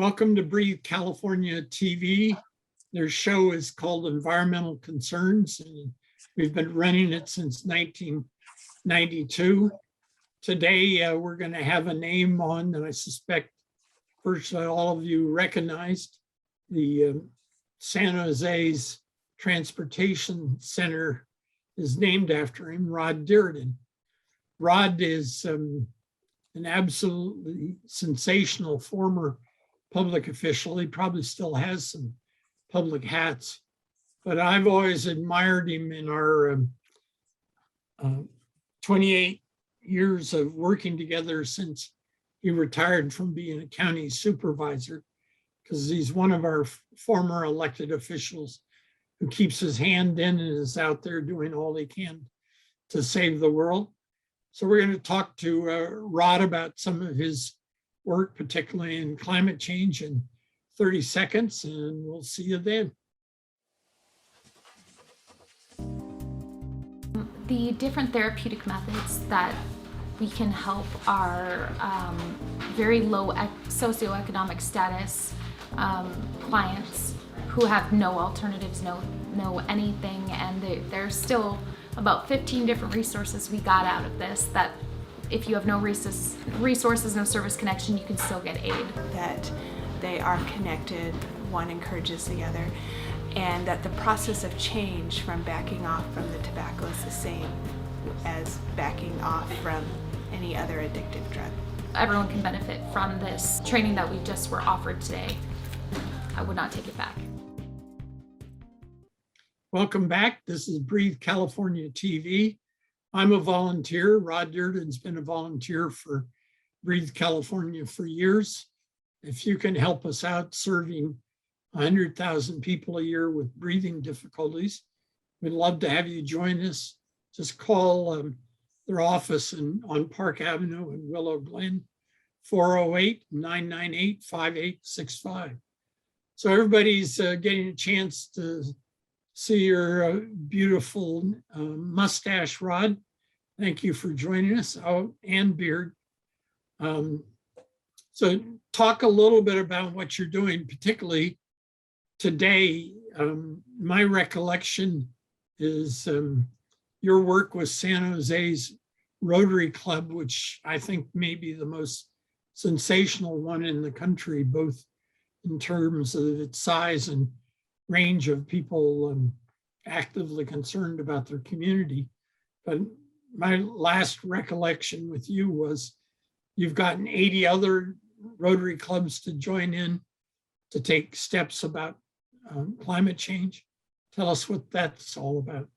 Welcome to Breathe California TV. Their show is called Environmental Concerns, and we've been running it since 1992. Today, we're going to have a name on that I suspect virtually all of you recognized. The San Jose's Transportation Center is named after him, Rod Diridon. Rod is an absolutely sensational former public official. He probably still has some public hats, but I've always admired him in our 28 years of working together since he retired from being a county supervisor, because he's one of our former elected officials who keeps his hand in and is out there doing all he can to save the world. So we're going to talk to Rod about some of his work, particularly in climate change, in 30 seconds, and we'll see you then. The different therapeutic methods that we can help our very low socioeconomic status clients who have no alternatives, no anything, and there's still about 15 different resources we got out of this that if you have no resources, no service connection, you can still get aid. That they are connected, one encourages the other, and that the process of change from backing off from the tobacco is the same as backing off from any other addictive drug. Everyone can benefit from this training that we just were offered today. I would not take it back. Welcome back. This is Breathe California TV. I'm a volunteer. Rod Diridon's been a volunteer for Breathe California for years. If you can help us out serving 100,000 people a year with breathing difficulties, we'd love to have you join us. Just call their office on Park Avenue in Willow Glen, 408-998-5865. So everybody's getting a chance to see your beautiful mustache, Rod. Thank you for joining us, and beard. So talk a little bit about what you're doing, particularly today. My recollection is your work with San Jose's Rotary Club, which I think may be the most sensational one in the country, both in terms of its size and range of people actively concerned about their community. But my last recollection with you was you've gotten 80 other Rotary clubs to join in to take steps about climate change. Tell us what that's all about.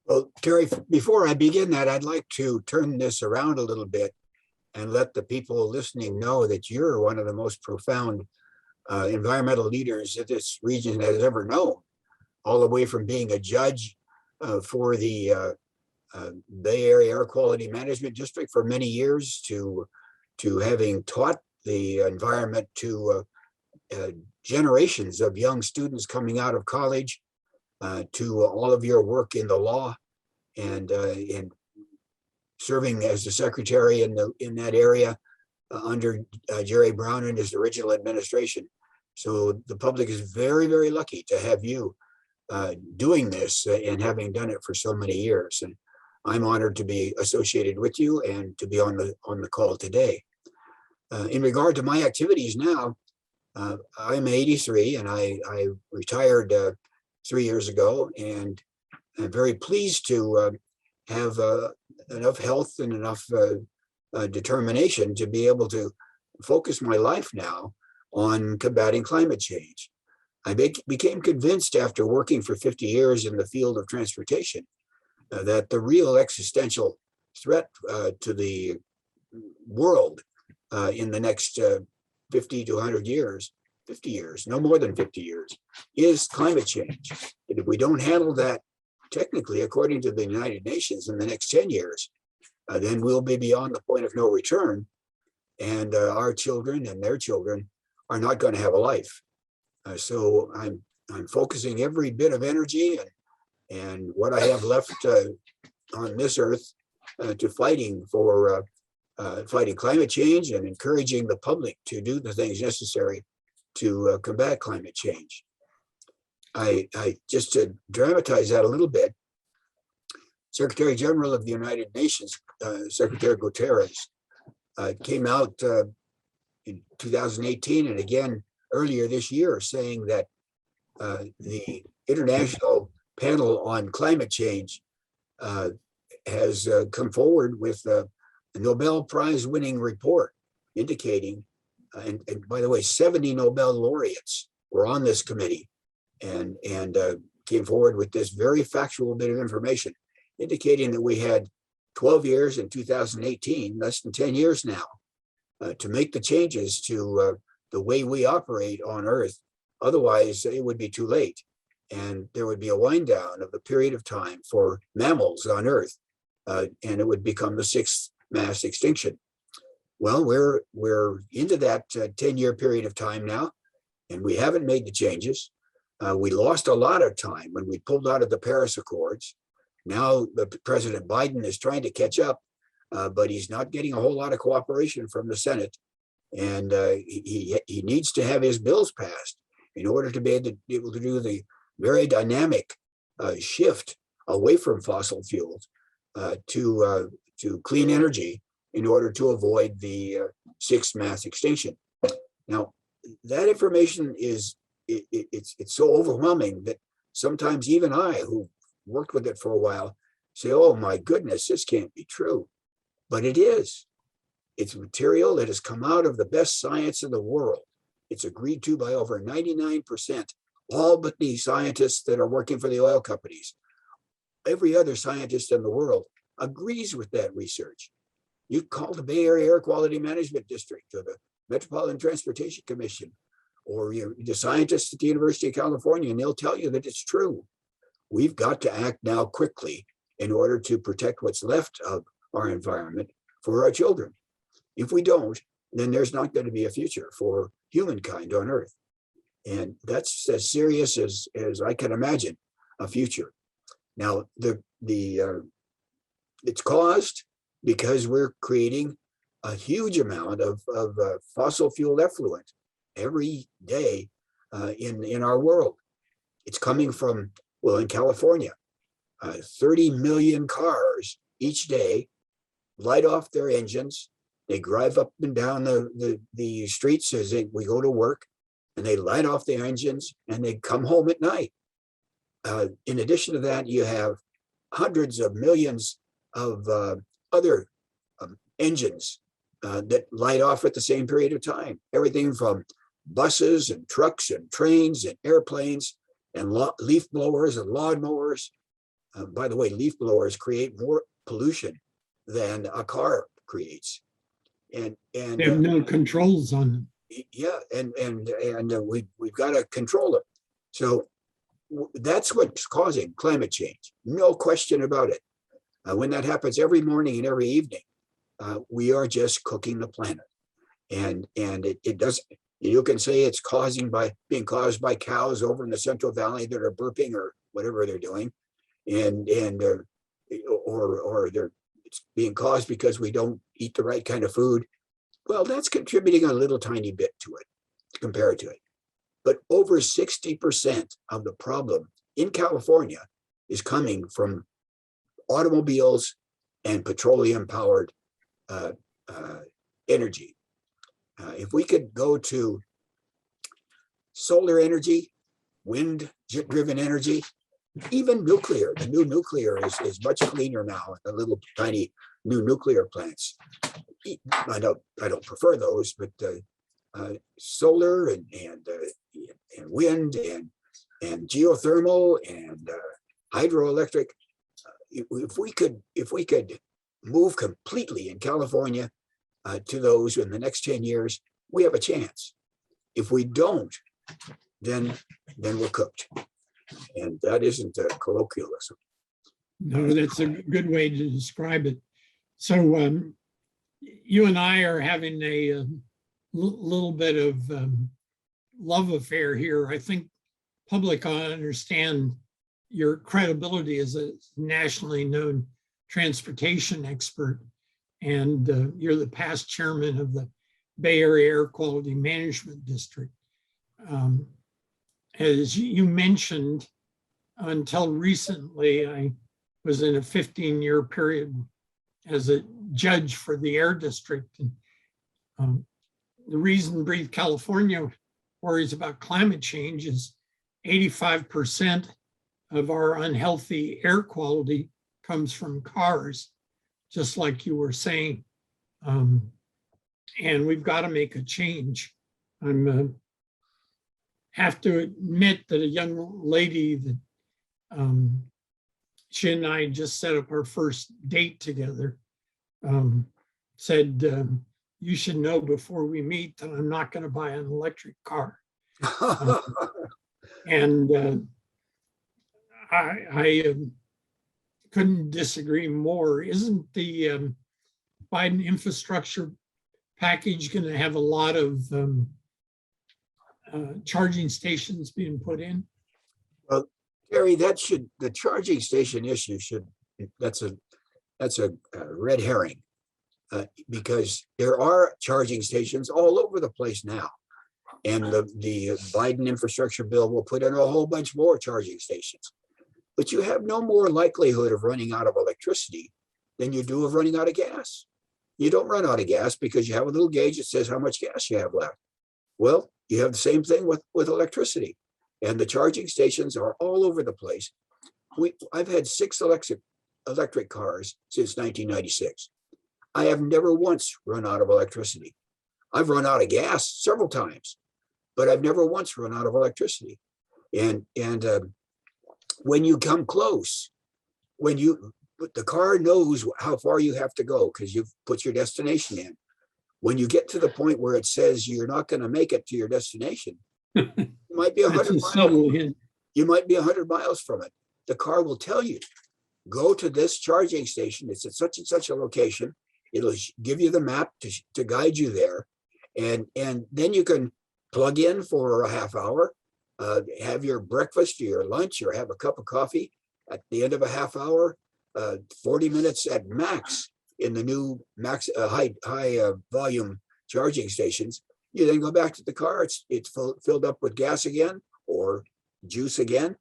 Well, Terry, before I begin that, I'd like to turn this around a little bit and let the people listening know that you're one of the most profound environmental leaders that this region has ever known, all the way from being a judge for the Bay Area Air Quality Management District for many years to having taught the environment to generations of young students coming out of college, to all of your work in the law and serving as the secretary in that area under Jerry Brown and his original administration. So the public is very, very lucky to have you doing this and having done it for so many years. And I'm honored to be associated with you and to be on the call today. In regard to my activities now, I'm 83 and I retired 3 years ago, and I'm very pleased to have enough health and enough determination to be able to focus my life now on combating climate change. I became convinced after working for 50 years in the field of transportation that the real existential threat to the world in the next 50 to 100 years, 50 years, no more than 50 years, is climate change. And if we don't handle that technically, according to the United Nations, in the next 10 years, then we'll be beyond the point of no return, and our children and their children are not going to have a life. So I'm focusing every bit of energy and what I have left on this earth to fighting for fighting climate change and encouraging the public to do the things necessary to combat climate change. I just to dramatize that a little bit, Secretary General of the United Nations, Secretary Guterres, came out in 2018 and again earlier this year saying that the International Panel on Climate Change has come forward with a Nobel Prize winning report indicating, and by the way, 70 Nobel laureates were on this committee and came forward with this very factual bit of information indicating that we had 12 years in 2018, less than 10 years now, to make the changes to the way we operate on Earth. Otherwise, it would be too late. And there would be a wind down of the period of time for mammals on Earth, and it would become the 6th mass extinction. Well, we're into that 10-year period of time now, and we haven't made the changes. We lost a lot of time when we pulled out of the Paris Accords. Now, President Biden is trying to catch up, but he's not getting a whole lot of cooperation from the Senate. And he needs to have his bills passed in order to be able to do the very dynamic shift away from fossil fuels to clean energy in order to avoid the 6th mass extinction. Now, that information is it's so overwhelming that sometimes even I, who worked with it for a while, say, oh my goodness, this can't be true. But it is. It's material that has come out of the best science in the world. It's agreed to by over 99%, all but the scientists that are working for the oil companies. Every other scientist in the world agrees with that research. You call the Bay Area Air Quality Management District or the Metropolitan Transportation Commission or the scientists at the University of California, and they'll tell you that it's true. We've got to act now quickly in order to protect what's left of our environment for our children. If we don't, then there's not going to be a future for humankind on Earth. And that's as serious as I can imagine a future. Now, it's caused because we're creating a huge amount of fossil fuel effluent every day in our world. It's coming from, well, in California, 30 million cars each day light off their engines. They drive up and down the streets as we go to work, and they light off their engines and they come home at night. In addition to that, you have hundreds of millions of other engines that light off at the same period of time. Everything from buses and trucks and trains and airplanes and leaf blowers and lawn mowers. By the way, leaf blowers create more pollution than a car creates. And They have no controls on them. Yeah, and we've got to control it. So that's what's causing climate change. No question about it. When that happens every morning and every evening, we are just cooking the planet. And it doesn't. You can say it's being caused by cows over in the Central Valley that are burping or whatever they're doing, or it's being caused because we don't eat the right kind of food. Well, that's contributing a little tiny bit to it, compared to it. But over 60% of the problem in California is coming from automobiles and petroleum-powered energy. If we could go to solar energy, wind-driven energy, even nuclear, the new nuclear is much cleaner now, the little tiny new nuclear plants. I don't prefer those, but solar and wind and geothermal and hydroelectric. If we could move completely in California to those in the next 10 years, we have a chance. If we don't, then we're cooked. And that isn't a colloquialism. No, that's a good way to describe it. So you and I are having a little bit of love affair here. I think public understand your credibility as a nationally known transportation expert. and you're the past chairman of the Bay Area Air Quality Management District. As you mentioned, until recently, I was in a 15-year period as a judge for the air district. And the reason Breathe California worries about climate change is 85% of our unhealthy air quality comes from cars, just like you were saying. And we've got to make a change. I'm have to admit that a young lady that she and I just set up our first date together, said, you should know before we meet that I'm not going to buy an electric car. And I couldn't disagree more. Isn't the Biden infrastructure package going to have a lot of charging stations being put in? Well, Gary, the charging station issue that's a red herring, because there are charging stations all over the place now. And the Biden infrastructure bill will put in a whole bunch more charging stations. But you have no more likelihood of running out of electricity than you do of running out of gas. You don't run out of gas because you have a little gauge that says how much gas you have left. Well, you have the same thing with electricity. And the charging stations are all over the place. I've had 6 electric cars since 1996. I have never once run out of electricity. I've run out of gas several times, but I've never once run out of electricity. And when you come close, the car knows how far you have to go because you've put your destination in. When you get to the point where it says you're not going to make it to your destination, you might be 100 miles. You might be 100 miles from it. The car will tell you, go to this charging station. It's at such and such a location. It'll give you the map to guide you there. And then you can plug in for a half hour, have your breakfast or your lunch, or have a cup of coffee. At the end of a half hour, 40 minutes at max in the new high volume charging stations. You then go back to the car. It's filled up with gas again, or juice again,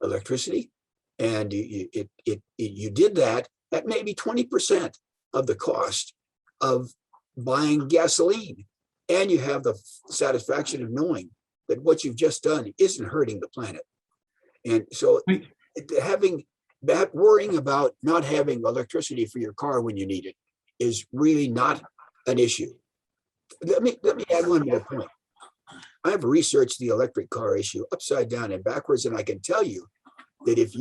electricity, and you did that at maybe 20% of the cost of buying gasoline, and you have the satisfaction of knowing that what you've just done isn't hurting the planet. And so, having that worrying about not having electricity for your car when you need it is really not an issue. Let me add one more point. I've researched the electric car issue upside down and backwards, and I can tell you that if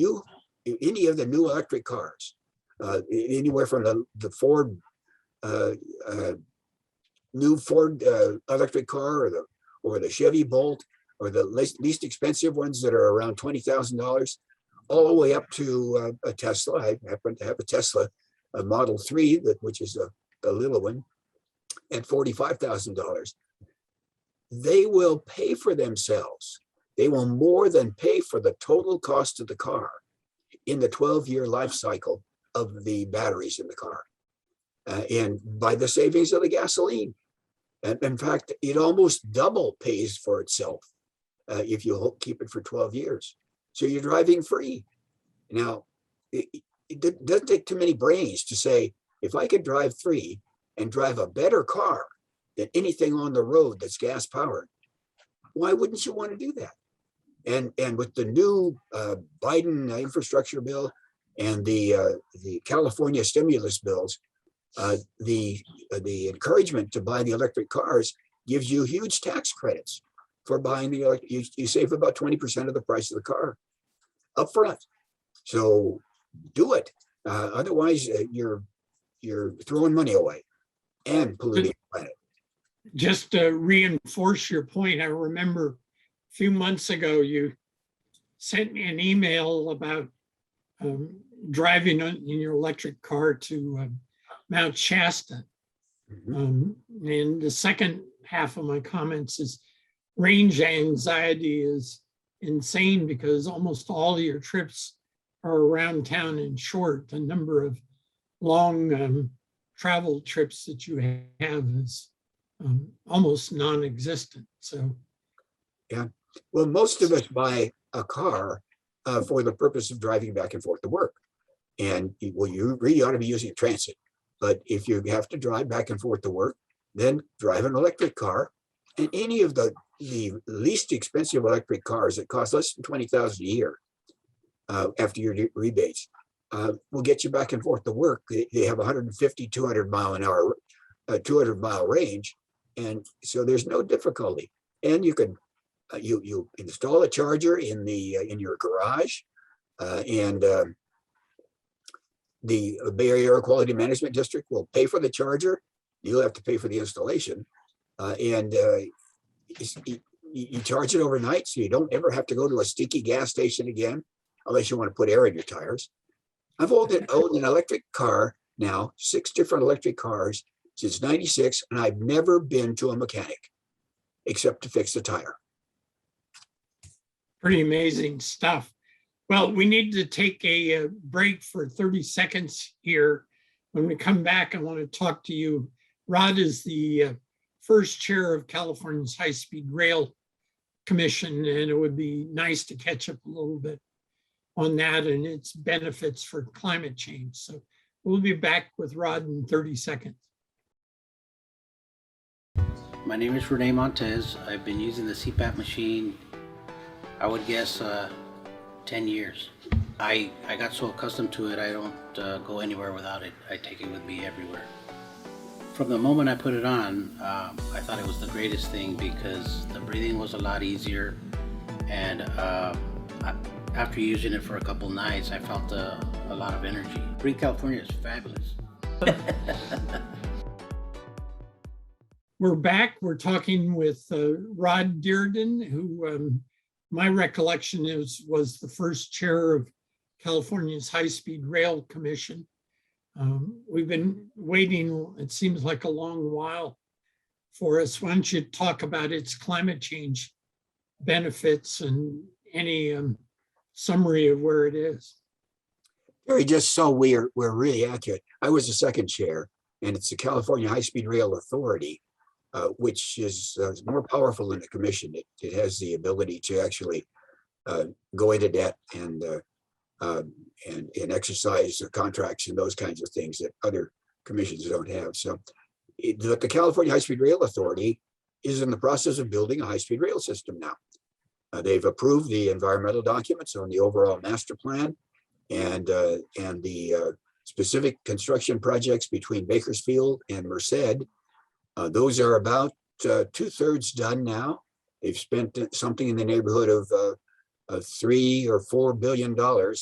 any of the new electric cars, anywhere from the Ford new Ford electric car, or the Chevy Bolt, or the least expensive ones that are around $20,000, all the way up to a Tesla. I happen to have a Tesla, a Model 3, which is a little one, at $45,000. They will pay for themselves. They will more than pay for the total cost of the car in the 12-year life cycle of the batteries in the car, and by the savings of the gasoline. And in fact, it almost double pays for itself if you keep it for 12 years. So you're driving free. Now, it doesn't take too many brains to say, if I could drive free and drive a better car than anything on the road that's gas powered, why wouldn't you want to do that? And with the new Biden infrastructure bill and the California stimulus bills, the encouragement to buy the electric cars gives you huge tax credits for buying the electric. You save about 20% of the price of the car up front. So do it. Otherwise, you're throwing money away and polluting the planet. Just to reinforce your point, I remember a few months ago, you sent me an email about driving in your electric car to Mount Shasta. And the second half of my comments is range anxiety is insane because almost all of your trips are around town and short. The number of long travel trips that you have is almost non-existent. So Yeah. Well, most of us buy a car for the purpose of driving back and forth to work. And well, you really ought to be using transit. But if you have to drive back and forth to work, then drive an electric car. And any of the least expensive electric cars that cost less than $20,000 a year after your rebates will get you back and forth to work. They have 150, 200 mile an hour, 200-mile range. And so there's no difficulty. And you can you install a charger in your garage, and the Bay Area Air Quality Management District will pay for the charger. You'll have to pay for the installation, and you charge it overnight, so you don't ever have to go to a stinky gas station again, unless you want to put air in your tires. I've owned an electric car now, 6 different electric cars since '96, and I've never been to a mechanic except to fix the tire. pretty amazing stuff. Well, we need to take a break for 30 seconds here. When we come back, I want to talk to you. Rod is the first chair of California's High-Speed Rail Commission, and it would be nice to catch up a little bit on that and its benefits for climate change. So we'll be back with Rod in 30 seconds. My name is Rene Montez. I've been using the CPAP machine, I would guess 10 years. I got so accustomed to it, I don't go anywhere without it. I take it with me everywhere. From the moment I put it on, I thought it was the greatest thing because the breathing was a lot easier, and after using it for a couple nights, I felt a lot of energy. Breathe California is fabulous. We're back. We're talking with Rod Diridon, who my recollection was the first chair of California's High-Speed Rail Commission. We've been waiting, it seems like a long while for us. Why don't you talk about its climate change benefits and any summary of where it is? Jerry, just so we're really accurate, I was the second chair, and it's the California High-Speed Rail Authority, which is more powerful than the commission. It has the ability to actually go into debt and exercise the contracts and those kinds of things that other commissions don't have. So the California High-Speed Rail Authority is in the process of building a high-speed rail system now. They've approved the environmental documents on the overall master plan and the specific construction projects between Bakersfield and Merced. Those are about 2/3 done now. They've spent something in the neighborhood of $3 or $4 billion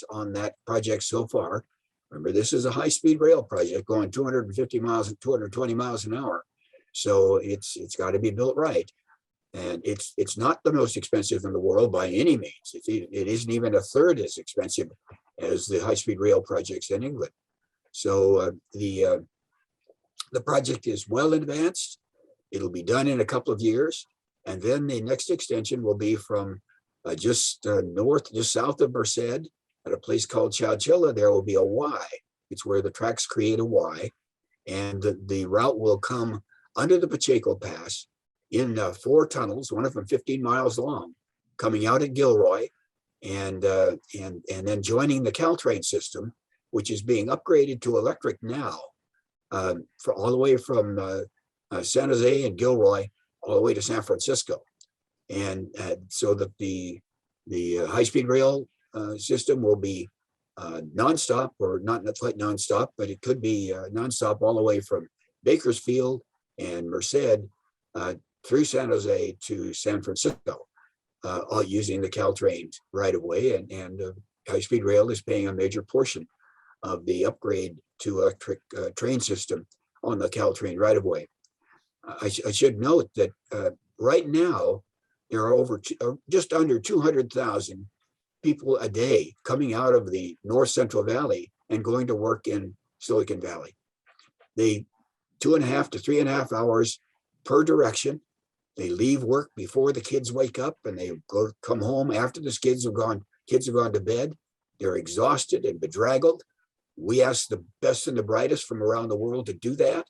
on that project so far. Remember, this is a high-speed rail project going 250 miles and 220 miles an hour. So it's got to be built right. And it's not the most expensive in the world by any means. It isn't even a third as expensive as the high-speed rail projects in England. So the project is well advanced. It'll be done in a couple of years. And then the next extension will be from just south of Merced at a place called Chowchilla. There will be a Y. It's where the tracks create a Y. And the route will come under the Pacheco Pass in 4 tunnels, one of them 15 miles long, coming out at Gilroy and then joining the Caltrain system, which is being upgraded to electric now, for all the way from San Jose and Gilroy all the way to San Francisco. And so that the high-speed rail system will be nonstop, or not quite nonstop, but it could be nonstop all the way from Bakersfield and Merced through San Jose to San Francisco, all using the Caltrain right of way. And high-speed rail is paying a major portion of the upgrade to electric train system on the Caltrain right of way. I should note that right now, there are just under 200,000 people a day coming out of the North Central Valley and going to work in Silicon Valley. They 2.5 to 3.5 hours per direction. They leave work before the kids wake up, and they come home after the kids have gone to bed. They're exhausted and bedraggled. We ask the best and the brightest from around the world to do that,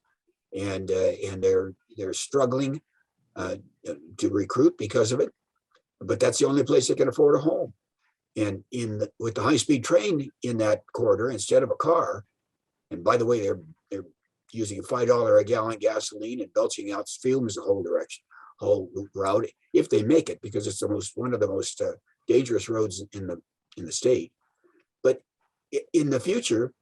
and they're struggling to recruit because of it. But that's the only place they can afford a home. And with the high-speed train in that corridor instead of a car, and by the way, they're using $5 a gallon gasoline and belching out fumes the whole route, if they make it, because it's one of the most dangerous roads in the state. But in the future,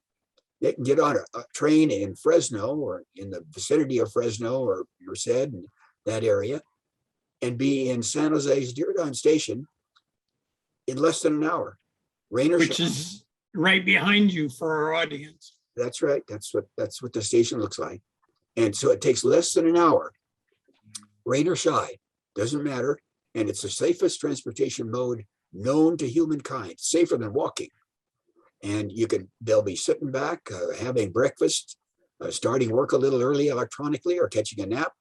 they can get on a train in Fresno or in the vicinity of Fresno or Merced and that area, and be in San Jose's Diridon station in less than an hour, rain or Which shine. is right behind you for our audience. That's right. That's what the station looks like. And so it takes less than an hour, rain or shine, doesn't matter. And it's the safest transportation mode known to humankind, safer than walking. And they'll be sitting back, having breakfast, starting work a little early electronically or catching a nap.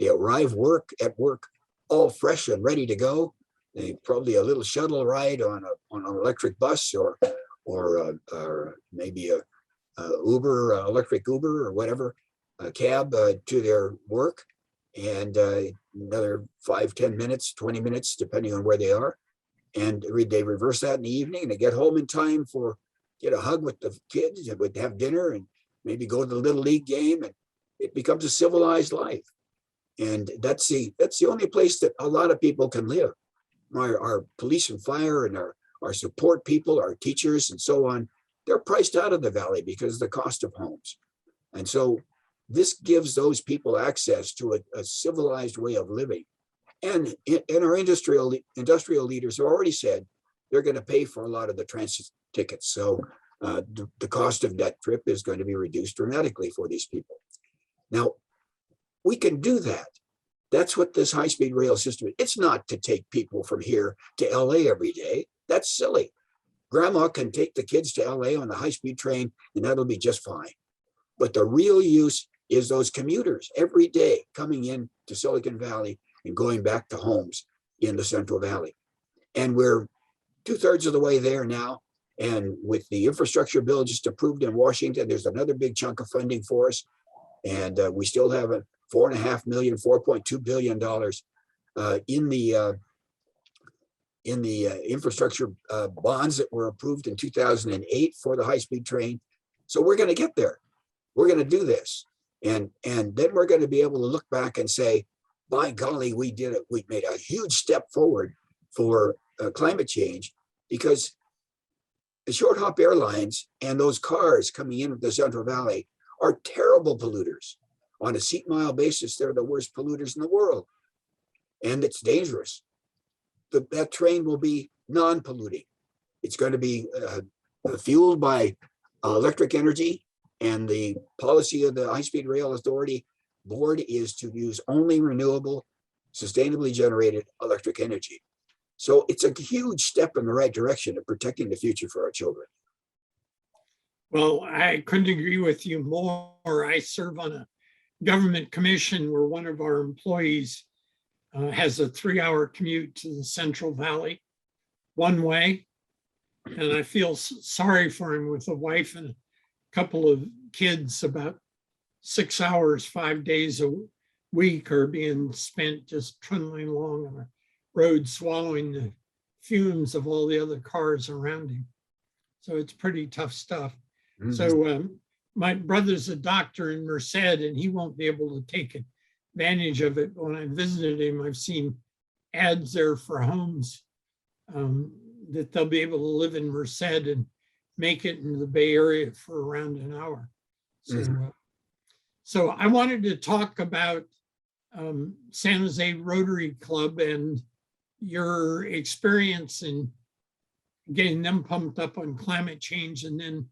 They arrive at work all fresh and ready to go. They probably a little shuttle ride on an electric bus or maybe a electric Uber or whatever, a cab to their work, and another 5-10 minutes, 20 minutes, depending on where they are. And they reverse that in the evening, and they get home in time get a hug with the kids, and would have dinner and maybe go to the Little League game, and it becomes a civilized life. And that's the only place that a lot of people can live. Our police and fire and our support people, our teachers and so on, they're priced out of the valley because of the cost of homes. And so this gives those people access to a civilized way of living. And our industrial leaders have already said they're going to pay for a lot of the transit tickets. So the cost of that trip is going to be reduced dramatically for these people. Now, we can do that. That's what this high-speed rail system is. It's not to take people from here to LA every day. That's silly. Grandma can take the kids to LA on the high-speed train, and that'll be just fine. But the real use is those commuters every day coming in to Silicon Valley and going back to homes in the Central Valley. And we're 2/3 of the way there now. And with the infrastructure bill just approved in Washington, there's another big chunk of funding for us. And we still have a $4.5 million, $4.2 billion in the infrastructure bonds that were approved in 2008 for the high-speed train. So we're going to get there. We're going to do this. And then we're going to be able to look back and say, by golly, we did it. We made a huge step forward for climate change, because the short hop airlines and those cars coming into the Central Valley are terrible polluters. On a seat mile basis, they're the worst polluters in the world. And it's dangerous. That train will be non-polluting. It's going to be fueled by electric energy, and the policy of the High-Speed Rail Authority Board is to use only renewable, sustainably generated electric energy. So it's a huge step in the right direction of protecting the future for our children. Well, I couldn't agree with you more. I serve on a government commission where one of our employees has a 3-hour commute to the Central Valley one way. And I feel sorry for him with a wife and a couple of kids. About 6 hours, 5 days a week are being spent just trundling along on a road, swallowing the fumes of all the other cars around him. So it's pretty tough stuff. Mm-hmm. So my brother's a doctor in Merced, and he won't be able to take advantage of it. When I visited him, I've seen ads there for homes that they'll be able to live in Merced and make it into the Bay Area for around an hour. So, so I wanted to talk about San Jose Rotary Club and your experience in getting them pumped up on climate change, and then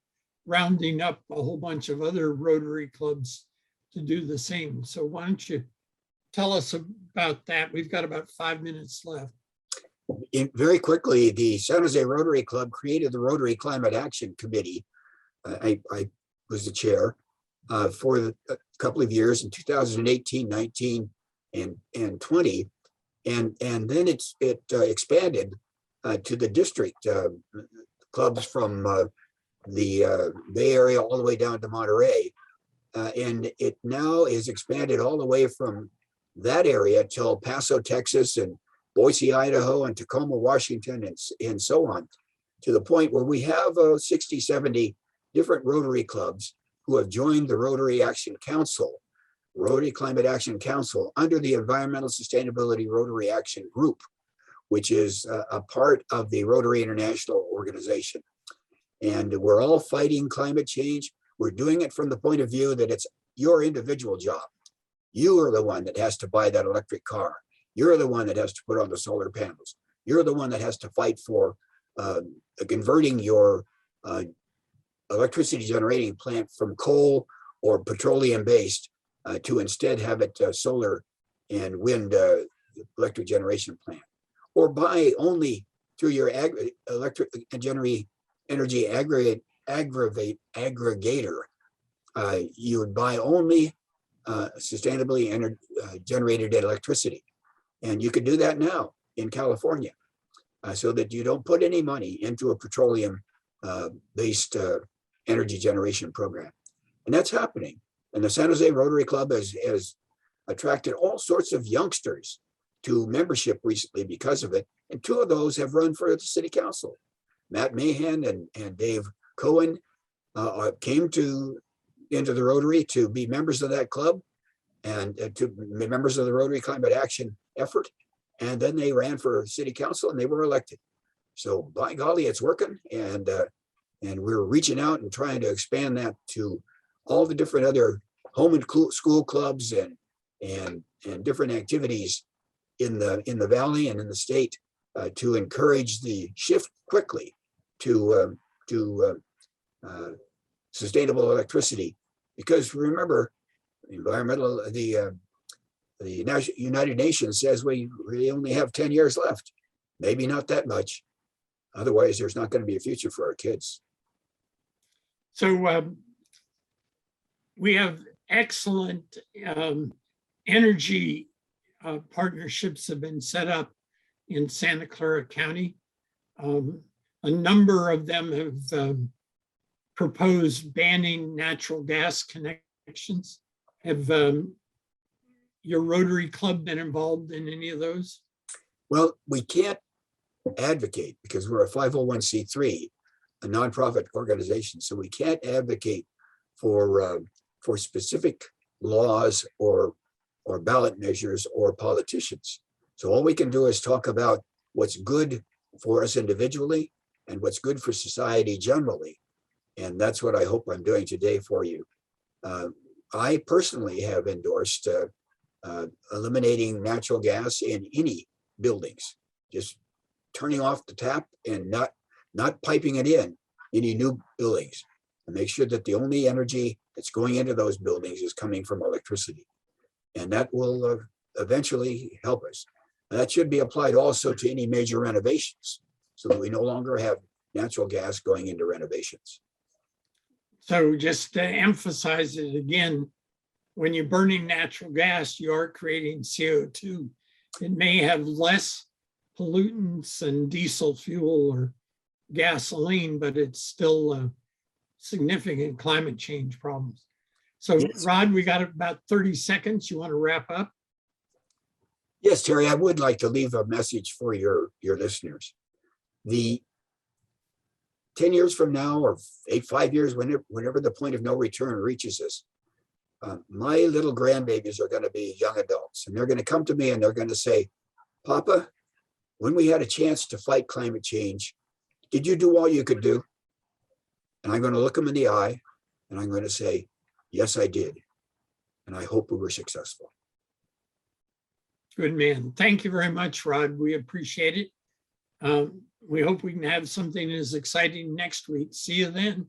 rounding up a whole bunch of other Rotary clubs to do the same. So why don't you tell us about that? We've got about 5 minutes left. Very quickly, the San Jose Rotary Club created the Rotary Climate Action Committee. I was the chair for a couple of years in 2018, 19, and 20. And then it expanded to the district clubs from the Bay Area all the way down to Monterey. And it now is expanded all the way from that area to El Paso, Texas, and Boise, Idaho, and Tacoma, Washington, and so on, to the point where we have 60, 70 different Rotary clubs who have joined the Rotary Action Council, Rotary Climate Action Council, under the Environmental Sustainability Rotary Action Group, which is a part of the Rotary International Organization. And we're all fighting climate change. We're doing it from the point of view that it's your individual job. You are the one that has to buy that electric car. You're the one that has to put on the solar panels. You're the one that has to fight for converting your electricity generating plant from coal or petroleum based to instead have it solar and wind electric generation plant. Or buy only through your electric energy aggregator. You would buy only sustainably generated electricity. And you could do that now in California so that you don't put any money into a petroleum based energy generation program. And that's happening. And the San Jose Rotary Club has attracted all sorts of youngsters to membership recently because of it. And two of those have run for the city council. Matt Mahan and Dave Cohen came into the Rotary to be members of that club and to be members of the Rotary Climate Action effort. And then they ran for city council and they were elected. So by golly, it's working. And we're reaching out and trying to expand that to all the different other home and school clubs and different activities in the valley and in the state to encourage the shift quickly to sustainable electricity. Because remember, the United Nations says we really only have 10 years left. Maybe not that much. Otherwise, there's not going to be a future for our kids. So we have excellent energy partnerships have been set up in Santa Clara County. A number of them have proposed banning natural gas connections. Have your Rotary Club been involved in any of those? Well, we can't advocate because we're a 501c3, a nonprofit organization. So we can't advocate for specific laws or ballot measures or politicians. So all we can do is talk about what's good for us individually and what's good for society generally. And that's what I hope I'm doing today for you. I personally have endorsed eliminating natural gas in any buildings, just turning off the tap and not piping it in any new buildings, and make sure that the only energy that's going into those buildings is coming from electricity. And that will eventually help us. And that should be applied also to any major renovations so that we no longer have natural gas going into renovations. So just to emphasize it again, when you're burning natural gas, you are creating CO2. It may have less pollutants than diesel fuel or gasoline, but it's still significant climate change problems. So Yes. Rod, we got about 30 seconds. You want to wrap up? Yes, Terry, I would like to leave a message for your listeners. The 10 years from now, or 5 years, whenever the point of no return reaches us, my little grandbabies are going to be young adults, and they're going to come to me and they're going to say, Papa, when we had a chance to fight climate change, did you do all you could do? And I'm going to look them in the eye and I'm going to say, yes, I did. And I hope we were successful. Good man. Thank you very much, Rod. We appreciate it. We hope we can have something as exciting next week. See you then.